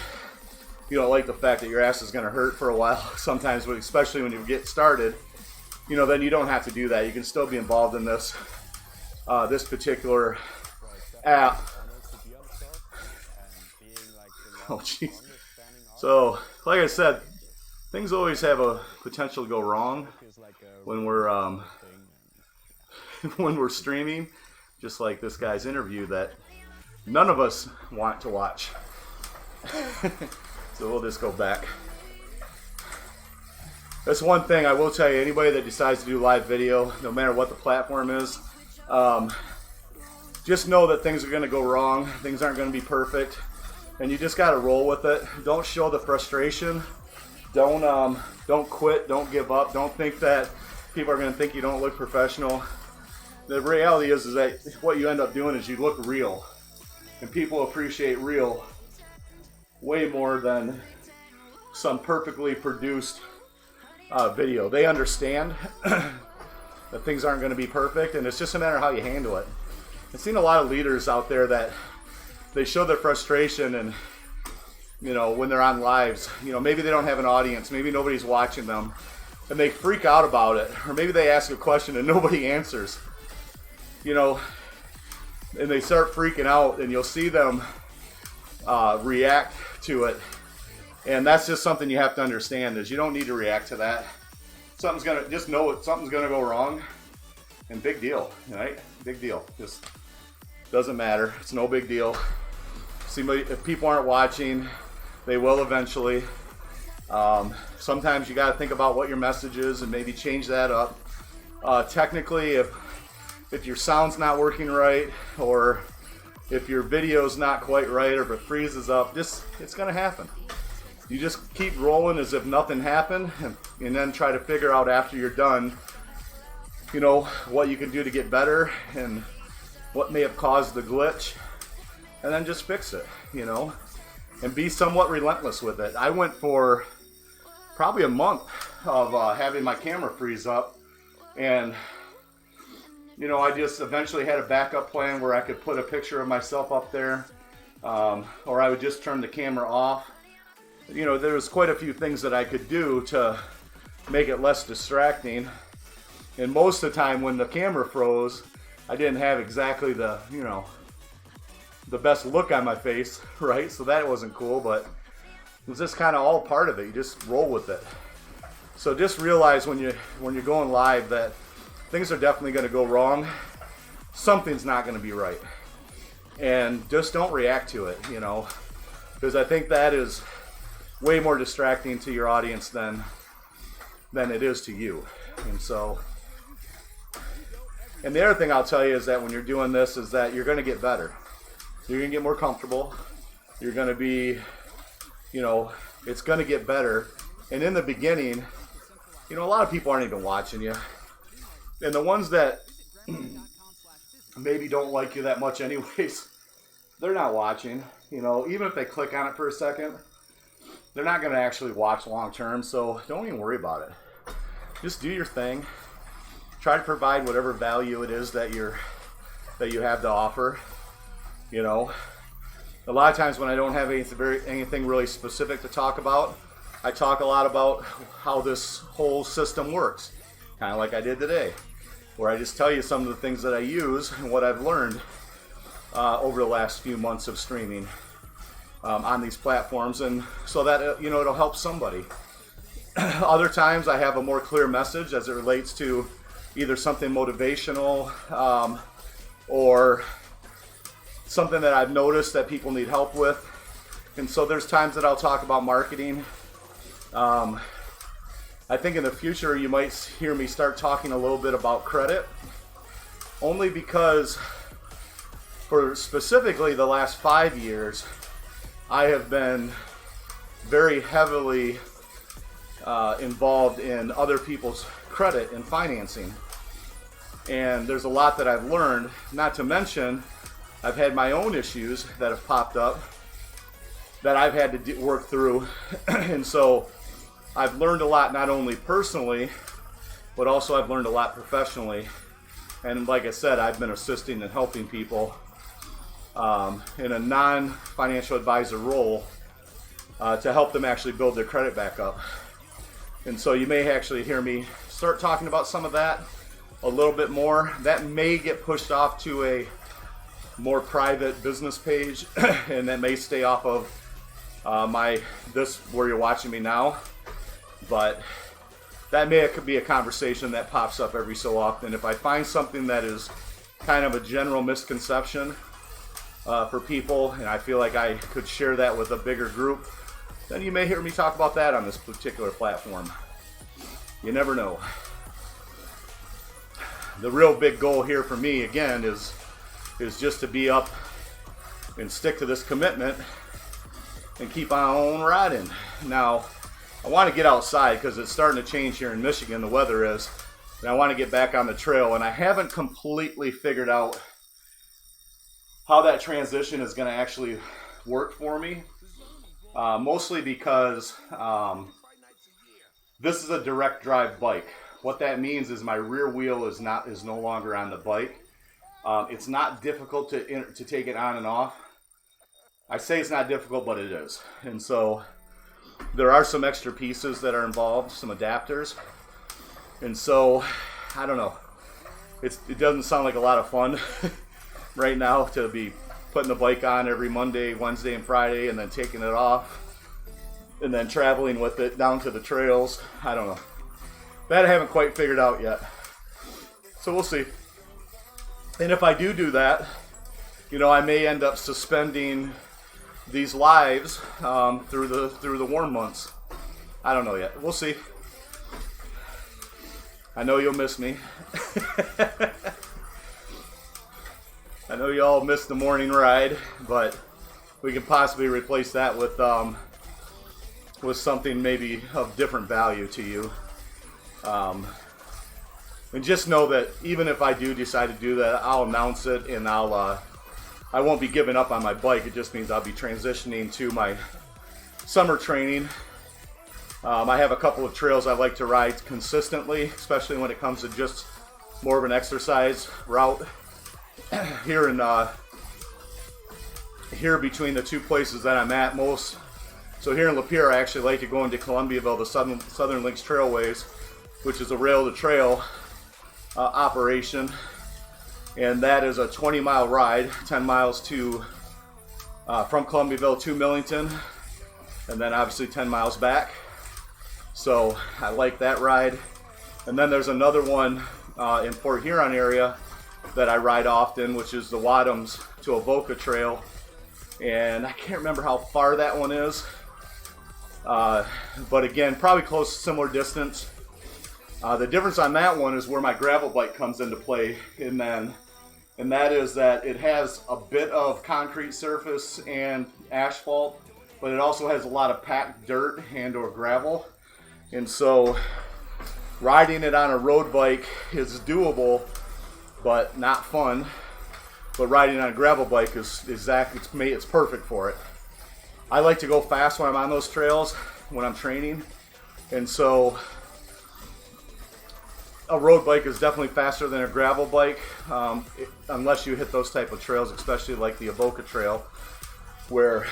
you don't like the fact that your ass is going to hurt for a while, sometimes, especially when you get started, you know, then you don't have to do that. You can still be involved in this this particular app. Oh, jeez. So, like I said, things always have a potential to go wrong when we're when we're streaming. Just like this guy's interview that none of us want to watch. So we'll just go back. That's one thing I will tell you, anybody that decides to do live video, no matter what the platform is, just know that things are going to go wrong. Things aren't going to be perfect. And you just got to roll with it. Don't show the frustration. Don't quit. Don't give up. Don't think that people are going to think you don't look professional. The reality is that what you end up doing is you look real, and people appreciate real way more than some perfectly produced video. They understand that things aren't going to be perfect, and it's just a matter of how you handle it. I've seen a lot of leaders out there that they show their frustration, and you know, when they're on lives, you know, maybe they don't have an audience, maybe nobody's watching them, and they freak out about it, or maybe they ask a question and nobody answers. You know, and they start freaking out, and you'll see them react to it. And that's just something you have to understand, is you don't need to react to that. Just know something's gonna go wrong, and big deal, right? Big deal. Just doesn't matter. It's no big deal. If people aren't watching, they will eventually. Sometimes you gotta think about what your message is and maybe change that up. Technically, if your sound's not working right, or if your video's not quite right, or if it freezes up, it's gonna happen. You just keep rolling as if nothing happened, and then try to figure out after you're done, you know, what you can do to get better and what may have caused the glitch, and then just fix it, you know, and be somewhat relentless with it. I went for probably a month of having my camera freeze up, and you know, I just eventually had a backup plan where I could put a picture of myself up there, or I would just turn the camera off, you know, there's quite a few things that I could do to make it less distracting. And most of the time when the camera froze, I didn't have exactly the, you know, the best look on my face, right? So that wasn't cool, but it was just kind of all part of it. You just roll with it. So just realize when you're going live that things are definitely going to go wrong. Something's not going to be right. And just don't react to it, you know, because I think that is way more distracting to your audience than it is to you. And so, and the other thing I'll tell you is that when you're doing this is that you're going to get better. You're going to get more comfortable. You're going to be, you know, it's going to get better. And in the beginning, you know, a lot of people aren't even watching you. And the ones that maybe don't like you that much anyways, they're not watching. You know, even if they click on it for a second, they're not going to actually watch long term. So don't even worry about it. Just do your thing. Try to provide whatever value it is that you have to offer. You know, a lot of times when I don't have anything really specific to talk about, I talk a lot about how this whole system works, kind of like I did today, where I just tell you some of the things that I use and what I've learned over the last few months of streaming on these platforms, and so that, you know, it'll help somebody. Other times I have a more clear message as it relates to either something motivational or something that I've noticed that people need help with. And so there's times that I'll talk about marketing. I think in the future you might hear me start talking a little bit about credit, only because for specifically the last 5 years I have been very heavily involved in other people's credit and financing. And there's a lot that I've learned, not to mention I've had my own issues that have popped up that I've had to work through. And so I've learned a lot, not only personally, but also I've learned a lot professionally. And like I said, I've been assisting and helping people in a non-financial advisor role to help them actually build their credit back up. And so you may actually hear me start talking about some of that a little bit more. That may get pushed off to a more private business page, and that may stay off of where you're watching me now. But that could be a conversation that pops up every so often. If I find something that is kind of a general misconception for people, and I feel like I could share that with a bigger group, then you may hear me talk about that on this particular platform. You never know. The real big goal here for me, again, is just to be up and stick to this commitment and keep on riding. Now, I want to get outside because it's starting to change here in Michigan, the weather is, and I want to get back on the trail, and I haven't completely figured out how that transition is going to actually work for me, mostly because this is a direct drive bike. What that means is my rear wheel is no longer on the bike. It's not difficult to take it on and off. I say it's not difficult, but it is. And so there are some extra pieces that are involved, some adapters. And so, I don't know. It doesn't sound like a lot of fun right now to be putting the bike on every Monday, Wednesday, and Friday, and then taking it off, and then traveling with it down to the trails. I don't know. That I haven't quite figured out yet. So we'll see. And if I do that, you know, I may end up suspending these lives through the warm months. I don't know yet. We'll see. I know you'll miss me. I know you all missed the morning ride, but we can possibly replace that with something maybe of different value to you. And just know that even if I do decide to do that, I'll announce it, and I won't be giving up on my bike. It just means I'll be transitioning to my summer training. I have a couple of trails I like to ride consistently, especially when it comes to just more of an exercise route. Here between the two places that I'm at, most So here in Lapeer, I actually like to go into Columbiaville, the Southern Links Trailways, which is a rail-to-trail operation. And that is a 20-mile ride, 10 miles to from Columbiaville to Millington, and then obviously 10 miles back. So I like that ride. And then there's another one in Port Huron area that I ride often, which is the Wadhams to Avoca Trail. And I can't remember how far that one is. But again, probably close, similar distance. The difference on that one is where my gravel bike comes into play, and that is that it has a bit of concrete surface and asphalt, but it also has a lot of packed dirt and or gravel. And so riding it on a road bike is doable, but not fun. But riding on a gravel bike is it's perfect for it. I like to go fast when I'm on those trails, when I'm training. And so a road bike is definitely faster than a gravel bike, unless you hit those type of trails, especially like the Avoca Trail, where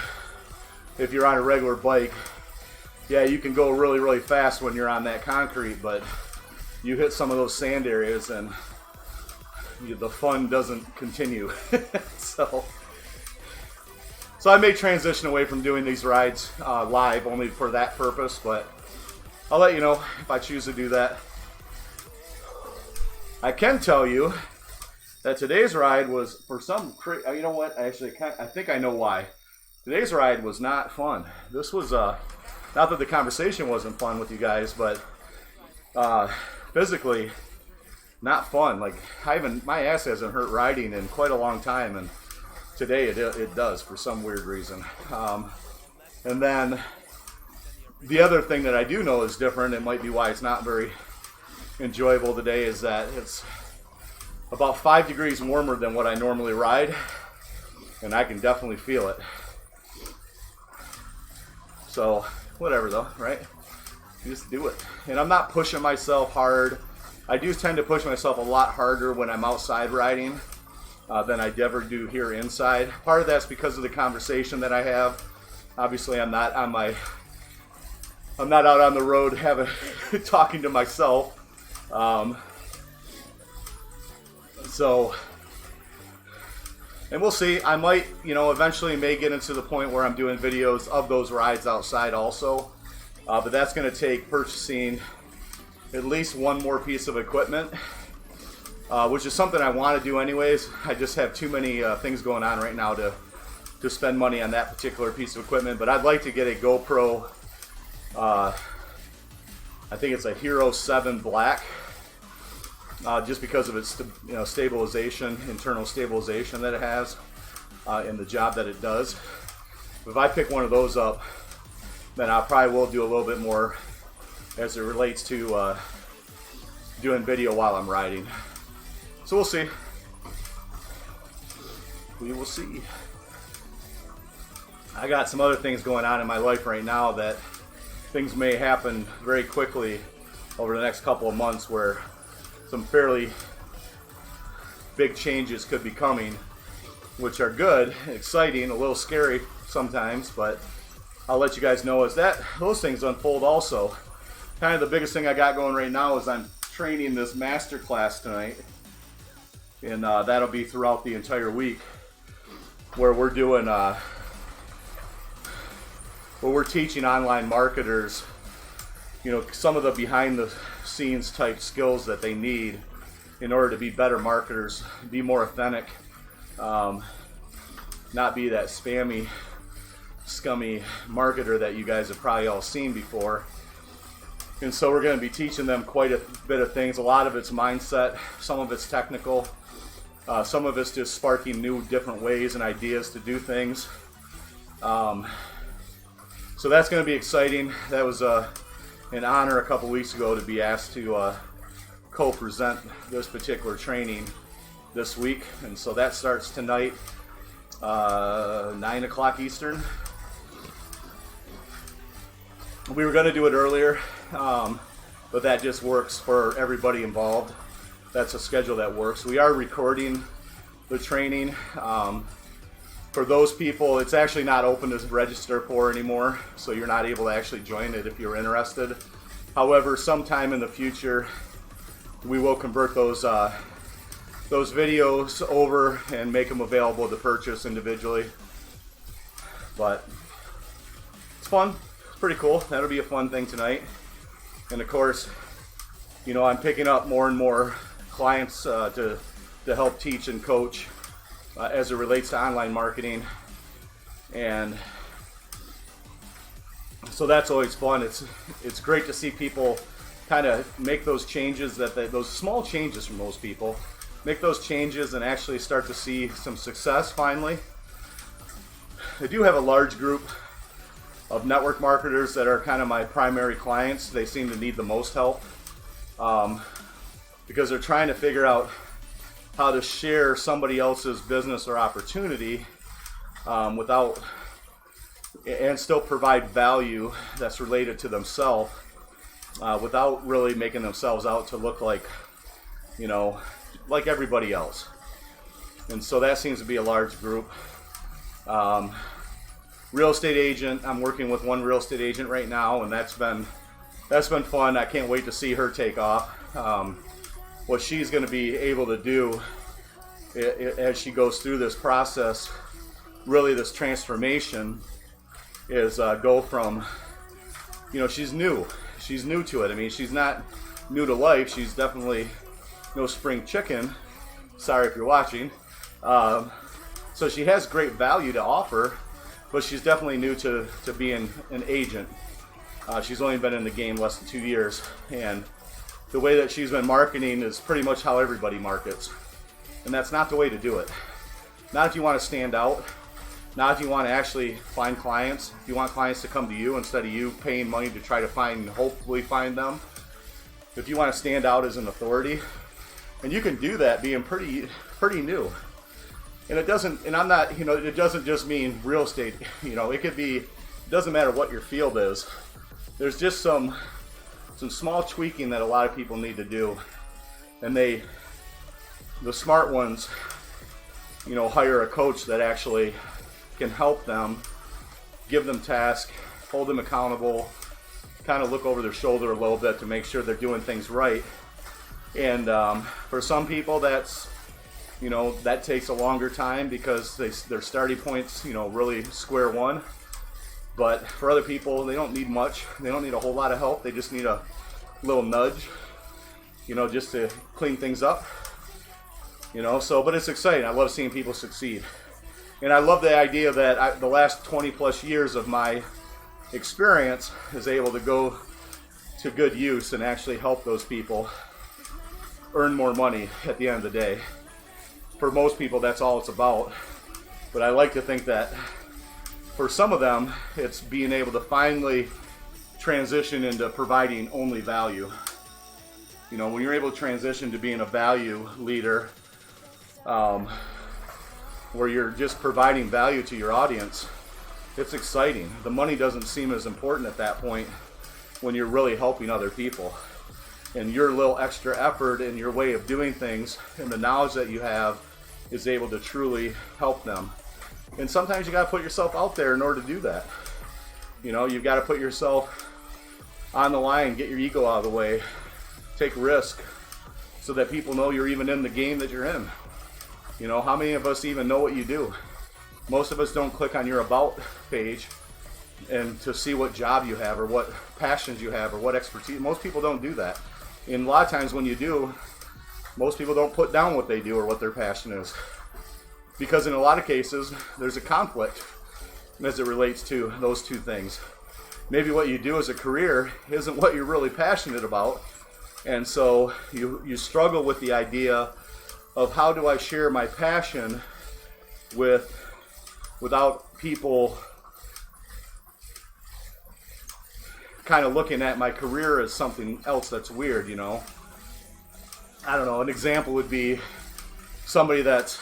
if you're on a regular bike, yeah, you can go really, really fast when you're on that concrete, but you hit some of those sand areas and the fun doesn't continue. So I may transition away from doing these rides live only for that purpose, but I'll let you know if I choose to do that. I can tell you that today's ride was, for some, you know what, actually, I think I know why. Today's ride was not fun. This was, not that the conversation wasn't fun with you guys, but physically not fun. Like, my ass hasn't hurt riding in quite a long time, and today it does for some weird reason. And then the other thing that I do know is different, it might be why it's not very enjoyable today, is that it's about 5 degrees warmer than what I normally ride, and I can definitely feel it. So whatever though, right? Just do it. And I'm not pushing myself hard. I do tend to push myself a lot harder when I'm outside riding than I ever do here inside. Part of that's because of the conversation that I have. Obviously I'm not out on the road talking to myself. And we'll see. I might, eventually may get into the point where I'm doing videos of those rides outside also. But that's going to take purchasing at least one more piece of equipment, which is something I want to do anyways. I just have too many things going on right now to spend money on that particular piece of equipment. But I'd like to get a GoPro, I think it's a Hero 7 Black. Just because of its stabilization, internal stabilization that it has, and the job that it does. If I pick one of those up, then I probably will do a little bit more as it relates to doing video while I'm riding. So we'll see. We will see. I got some other things going on in my life right now that things may happen very quickly over the next couple of months where some fairly big changes could be coming, which are good, exciting, a little scary sometimes, but I'll let you guys know as those things unfold also. Kind of the biggest thing I got going right now is I'm training this master class tonight, and that'll be throughout the entire week, where we're doing where we're teaching online marketers some of the behind the scenes type skills that they need in order to be better marketers, be more authentic, not be that spammy, scummy marketer that you guys have probably all seen before. And so we're going to be teaching them quite a bit of things. A lot of it's mindset, some of it's technical, some of it's just sparking new different ways and ideas to do things. So that's going to be exciting. That was an honor a couple weeks ago to be asked to co-present this particular training this week, and so that starts tonight, 9 o'clock Eastern. We were going to do it earlier, but that just works for everybody involved. That's a schedule that works. We are recording the training. For those people, it's actually not open to register for anymore, so you're not able to actually join it if you're interested. However, sometime in the future, we will convert those videos over and make them available to purchase individually. But it's fun. It's pretty cool. That'll be a fun thing tonight. And of course, you know, I'm picking up more and more clients to help teach and coach as it relates to online marketing. And so that's always fun. It's great to see people kind of make those changes, those small changes for most people, make those changes and actually start to see some success finally. I do have a large group of network marketers that are kind of my primary clients. They seem to need the most help because they're trying to figure out how to share somebody else's business or opportunity and still provide value that's related to themselves without really making themselves out to look like, you know, like everybody else. And so that seems to be a large group. Real estate agent, I'm working with one real estate agent right now, and that's been fun. I can't wait to see her take off. What she's going to be able to do as she goes through this process, really this transformation, is go from, you know, she's new to it. I mean, she's not new to life. She's definitely no spring chicken. Sorry if you're watching. So she has great value to offer, but she's definitely new to being an agent. She's only been in the game less than 2 years, and the way that she's been marketing is pretty much how everybody markets. And that's not the way to do it. Not if you want to stand out, not if you want to actually find clients. If you want clients to come to you instead of you paying money to try to find and hopefully find them. If you want to stand out as an authority, and you can do that being pretty new. And it doesn't just mean real estate. You know, it doesn't matter what your field is. There's just some small tweaking that a lot of people need to do. And the smart ones, you know, hire a coach that actually can help them, give them tasks, hold them accountable, kind of look over their shoulder a little bit to make sure they're doing things right. And for some people, that's, you know, that takes a longer time because their starting point's, you know, really square one. But for other people, they don't need much. They don't need a whole lot of help. They just need a little nudge, you know, just to clean things up. You know, so, but it's exciting. I love seeing people succeed. And I love the idea that the last 20 plus years of my experience is able to go to good use and actually help those people earn more money at the end of the day. For most people, that's all it's about. But I like to think that for some of them, it's being able to finally transition into providing only value. You know, when you're able to transition to being a value leader, where you're just providing value to your audience, it's exciting. The money doesn't seem as important at that point when you're really helping other people. And your little extra effort and your way of doing things and the knowledge that you have is able to truly help them. And sometimes you got to put yourself out there in order to do that. You know, you've got to put yourself on the line, get your ego out of the way, take risk so that people know you're even in the game that you're in. You know, how many of us even know what you do? Most of us don't click on your about page and to see what job you have or what passions you have or what expertise. Most people don't do that. And a lot of times when you do, most people don't put down what they do or what their passion is. Because in a lot of cases, there's a conflict as it relates to those two things. Maybe what you do as a career isn't what you're really passionate about. And so you struggle with the idea of how do I share my passion without people kind of looking at my career as something else that's weird, you know. I don't know, an example would be somebody that's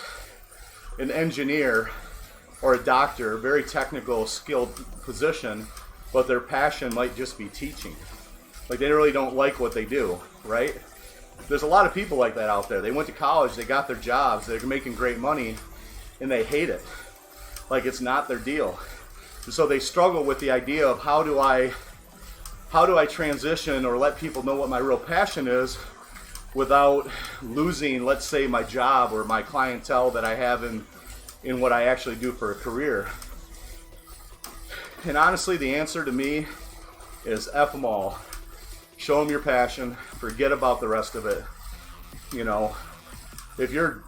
an engineer or a doctor, very technical, skilled position, but their passion might just be teaching. Like they really don't like what they do, right? There's a lot of people like that out there. They went to college, they got their jobs, they're making great money, and they hate it. like it's not their deal. And so they struggle with the idea of how do I transition or let people know what my real passion is without losing, let's say, my job or my clientele that I have in what I actually do for a career. And honestly, the answer to me is F them all. Show them your passion. Forget about the rest of it. You know, if your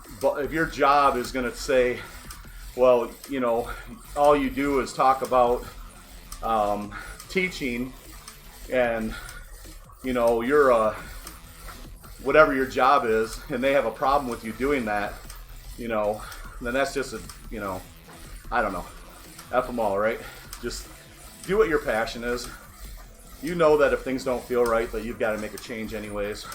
job is going to say, well, you know, all you do is talk about teaching, and you know you're whatever your job is, and they have a problem with you doing that, you know, then that's just I don't know. F them all, right? Just do what your passion is. You know that if things don't feel right, that you've got to make a change anyways.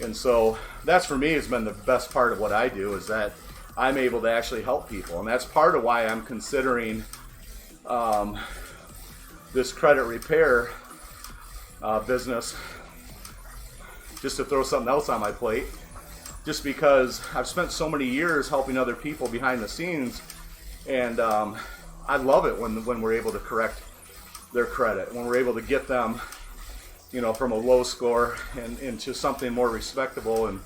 And so that's, for me, has been the best part of what I do, is that I'm able to actually help people. And that's part of why I'm considering this credit repair business, just to throw something else on my plate, just because I've spent so many years helping other people behind the scenes, and I love it when we're able to correct their credit, when we're able to get them, you know, from a low score and into something more respectable, and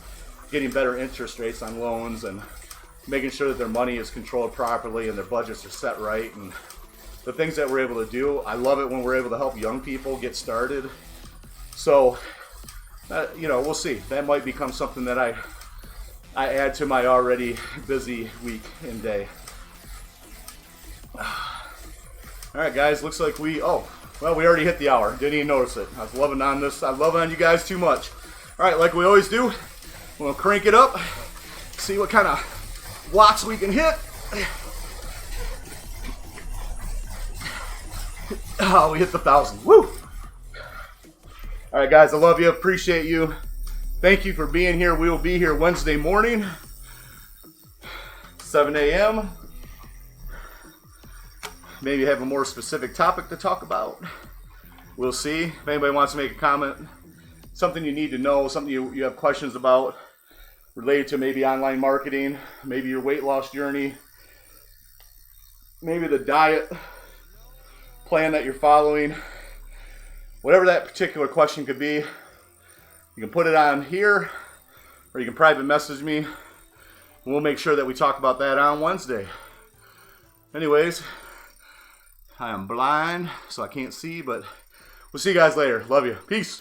getting better interest rates on loans, and making sure that their money is controlled properly and their budgets are set right, and the things that we're able to do. I love it when we're able to help young people get started. So, you know, we'll see. That might become something that I add to my already busy week and day. All right, guys, looks like we already hit the hour. Didn't even notice it. I was loving on this. I love on you guys too much. All right, like we always do, we'll crank it up, see what kind of watts we can hit. Oh, we hit the 1,000. Woo! All right, guys, I love you. Appreciate you. Thank you for being here. We will be here Wednesday morning, 7 a.m. Maybe have a more specific topic to talk about. We'll see. If anybody wants to make a comment, something you need to know, something you have questions about related to maybe online marketing, maybe your weight loss journey, maybe the diet plan that you're following, whatever that particular question could be, you can put it on here, or you can private message me. We'll make sure that we talk about that on Wednesday. Anyways, I am blind, so I can't see, but we'll see you guys later. Love you. Peace.